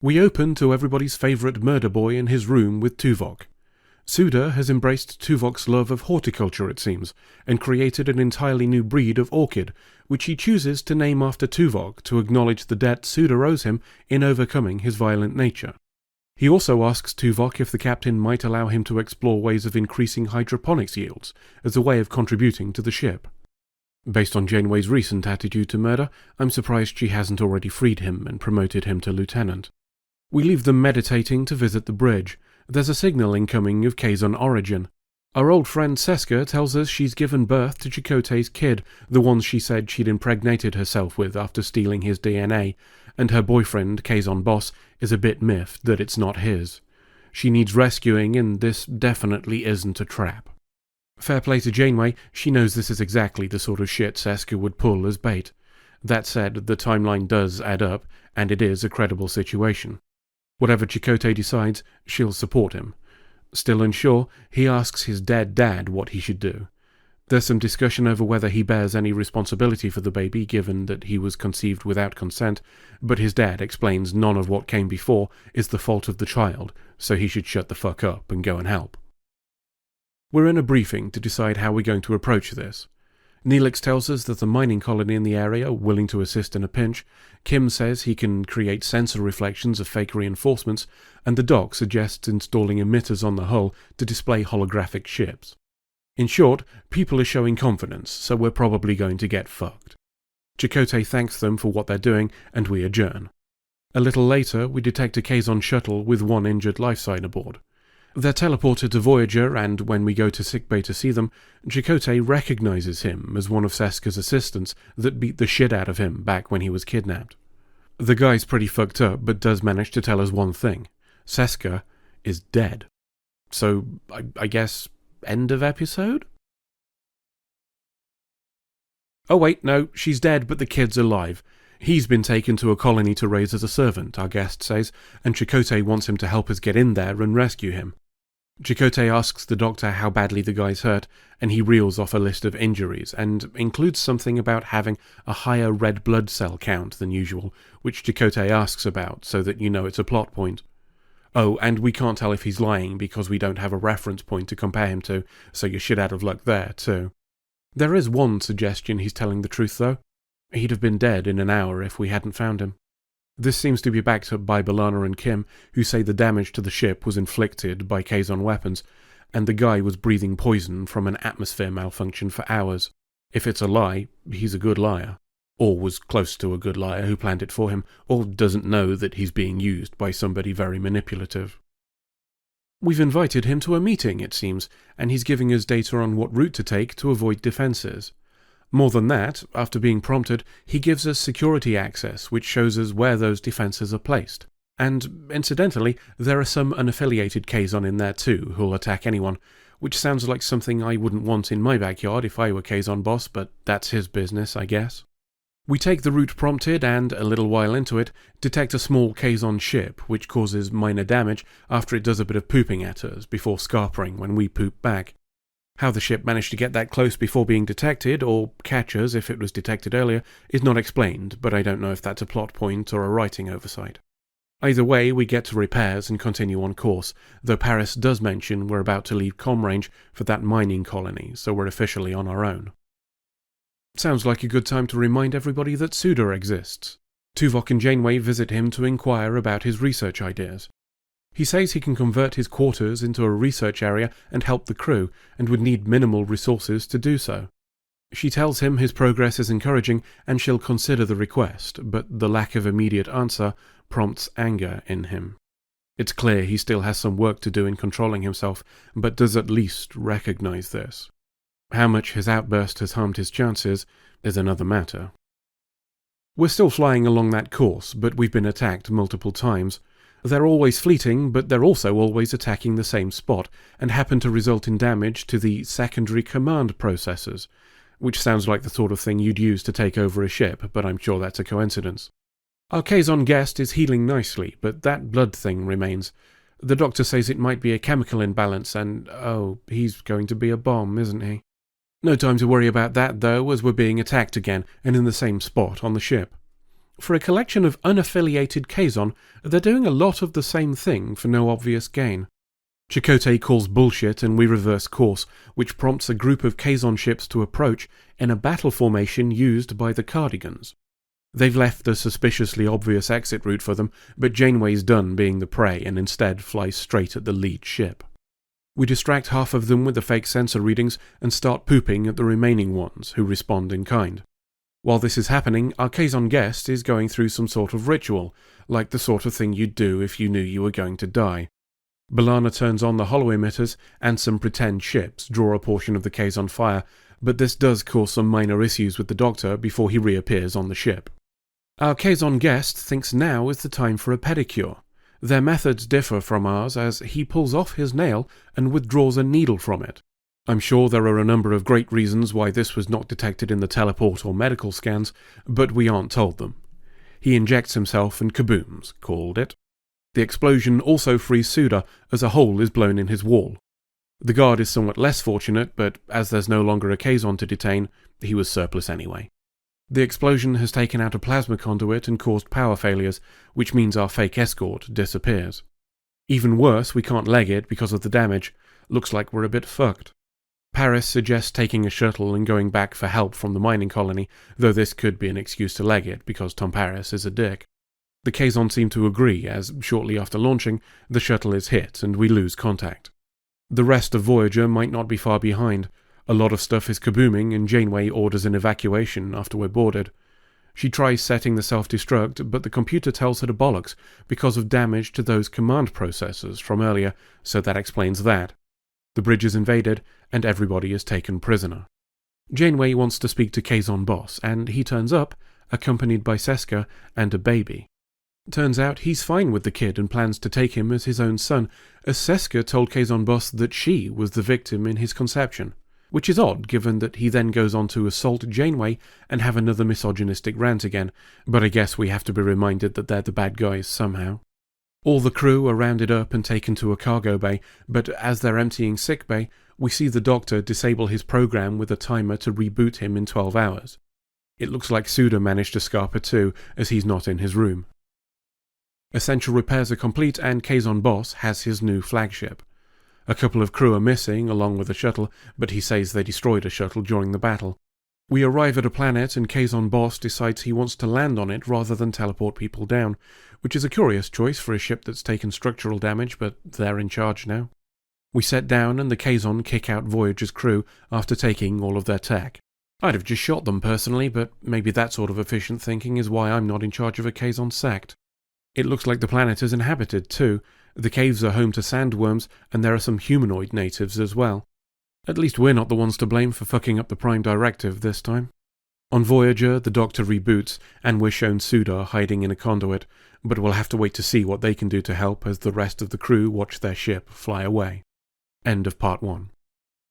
We open to everybody's favourite murder boy in his room with Tuvok. Suda has embraced Tuvok's love of horticulture, it seems, and created an entirely new breed of orchid, which he chooses to name after Tuvok to acknowledge the debt Suda owes him in overcoming his violent nature. He also asks Tuvok if the captain might allow him to explore ways of increasing hydroponics yields as a way of contributing to the ship. Based on Janeway's recent attitude to murder, I'm surprised she hasn't already freed him and promoted him to lieutenant. We leave them meditating to visit the bridge. There's a signal incoming of Kazon origin. Our old friend Seska tells us she's given birth to Chakotay's kid, the one she said she'd impregnated herself with after stealing his DNA, and her boyfriend, Kazon Boss, is a bit miffed that it's not his. She needs rescuing, and this definitely isn't a trap. Fair play to Janeway, she knows this is exactly the sort of shit Seska would pull as bait. That said, the timeline does add up, and it is a credible situation. Whatever Chakotay decides, she'll support him. Still unsure, he asks his dead dad what he should do. There's some discussion over whether he bears any responsibility for the baby, given that he was conceived without consent, but his dad explains none of what came before is the fault of the child, so he should shut the fuck up and go and help. We're in a briefing to decide how we're going to approach this. Neelix tells us there's a mining colony in the area willing to assist in a pinch, Kim says he can create sensor reflections of fake reinforcements, and the doc suggests installing emitters on the hull to display holographic ships. In short, people are showing confidence, so we're probably going to get fucked. Chakotay thanks them for what they're doing, and we adjourn. A little later, we detect a Kazon shuttle with one injured life sign aboard. They're teleported to Voyager, and when we go to sickbay to see them, Chakotay recognizes him as one of Seska's assistants that beat the shit out of him back when he was kidnapped. The guy's pretty fucked up, but does manage to tell us one thing. Seska is dead. So, I guess, end of episode? Oh wait, no, she's dead, but the kid's alive. He's been taken to a colony to raise as a servant, our guest says, and Chakotay wants him to help us get in there and rescue him. Chakotay asks the doctor how badly the guy's hurt, and he reels off a list of injuries, and includes something about having a higher red blood cell count than usual, which Chakotay asks about, so that you know it's a plot point. Oh, and we can't tell if he's lying because we don't have a reference point to compare him to, so you're shit out of luck there, too. There is one suggestion he's telling the truth, though. He'd have been dead in an hour if we hadn't found him. This seems to be backed up by B'Elanna and Kim, who say the damage to the ship was inflicted by Kazon weapons, and the guy was breathing poison from an atmosphere malfunction for hours. If it's a lie, he's a good liar. Or was close to a good liar who planned it for him, or doesn't know that he's being used by somebody very manipulative. We've invited him to a meeting, it seems, and he's giving us data on what route to take to avoid defences. More than that, after being prompted, he gives us security access, which shows us where those defences are placed. And, incidentally, there are some unaffiliated Kazon in there too, who'll attack anyone, which sounds like something I wouldn't want in my backyard if I were Kazon boss, but that's his business, I guess. We take the route prompted and, a little while into it, detect a small Kazon ship, which causes minor damage after it does a bit of pooping at us, before scarpering when we poop back. How the ship managed to get that close before being detected, or catch us if it was detected earlier, is not explained, but I don't know if that's a plot point or a writing oversight. Either way, we get to repairs and continue on course, though Paris does mention we're about to leave comm range for that mining colony, so we're officially on our own. Sounds like a good time to remind everybody that Suders exists. Tuvok and Janeway visit him to inquire about his research ideas. He says he can convert his quarters into a research area and help the crew, and would need minimal resources to do so. She tells him his progress is encouraging and she'll consider the request, but the lack of immediate answer prompts anger in him. It's clear he still has some work to do in controlling himself, but does at least recognize this. How much his outburst has harmed his chances is another matter. We're still flying along that course, but we've been attacked multiple times. They're always fleeting, but they're also always attacking the same spot, and happen to result in damage to the secondary command processors, which sounds like the sort of thing you'd use to take over a ship, but I'm sure that's a coincidence. Our Kazon guest is healing nicely, but that blood thing remains. The doctor says it might be a chemical imbalance, and he's going to be a bomb, isn't he? No time to worry about that, though, as we're being attacked again, and in the same spot on the ship. For a collection of unaffiliated Kazon, they're doing a lot of the same thing for no obvious gain. Chakotay calls bullshit and we reverse course, which prompts a group of Kazon ships to approach in a battle formation used by the Cardigans. They've left a suspiciously obvious exit route for them, but Janeway's done being the prey and instead flies straight at the lead ship. We distract half of them with the fake sensor readings and start pooping at the remaining ones, who respond in kind. While this is happening, our Kazon guest is going through some sort of ritual, like the sort of thing you'd do if you knew you were going to die. B'Elanna turns on the holo-emitters, and some pretend ships draw a portion of the Kazon fire, but this does cause some minor issues with the Doctor before he reappears on the ship. Our Kazon guest thinks now is the time for a pedicure. Their methods differ from ours as he pulls off his nail and withdraws a needle from it. I'm sure there are a number of great reasons why this was not detected in the teleport or medical scans, but we aren't told them. He injects himself and kabooms, called it. The explosion also frees Suda, as a hole is blown in his wall. The guard is somewhat less fortunate, but as there's no longer a Kazon to detain, he was surplus anyway. The explosion has taken out a plasma conduit and caused power failures, which means our fake escort disappears. Even worse, we can't leg it because of the damage. Looks like we're a bit fucked. Paris suggests taking a shuttle and going back for help from the mining colony, though this could be an excuse to leg it because Tom Paris is a dick. The Kazon seem to agree, as shortly after launching, the shuttle is hit and we lose contact. The rest of Voyager might not be far behind. A lot of stuff is kabooming and Janeway orders an evacuation after we're boarded. She tries setting the self-destruct, but the computer tells her to bollocks because of damage to those command processors from earlier, so that explains that. The bridge is invaded, and everybody is taken prisoner. Janeway wants to speak to Kazon boss, and he turns up, accompanied by Seska and a baby. Turns out he's fine with the kid and plans to take him as his own son, as Seska told Kazon boss that she was the victim in his conception, which is odd given that he then goes on to assault Janeway and have another misogynistic rant again, but I guess we have to be reminded that they're the bad guys somehow. All the crew are rounded up and taken to a cargo bay, but as they're emptying sickbay, we see the Doctor disable his program with a timer to reboot him in 12 hours. It looks like Suda managed to scarper too, as he's not in his room. Essential repairs are complete and Kazon boss has his new flagship. A couple of crew are missing, along with a shuttle, but he says they destroyed a shuttle during the battle. We arrive at a planet and Kazon boss decides he wants to land on it rather than teleport people down, which is a curious choice for a ship that's taken structural damage, but they're in charge now. We set down and the Kazon kick out Voyager's crew after taking all of their tech. I'd have just shot them personally, but maybe that sort of efficient thinking is why I'm not in charge of a Kazon sect. It looks like the planet is inhabited too. The caves are home to sandworms, and there are some humanoid natives as well. At least we're not the ones to blame for fucking up the Prime Directive this time. On Voyager, the Doctor reboots, and we're shown Sudar hiding in a conduit, but we'll have to wait to see what they can do to help as the rest of the crew watch their ship fly away. End of Part 1.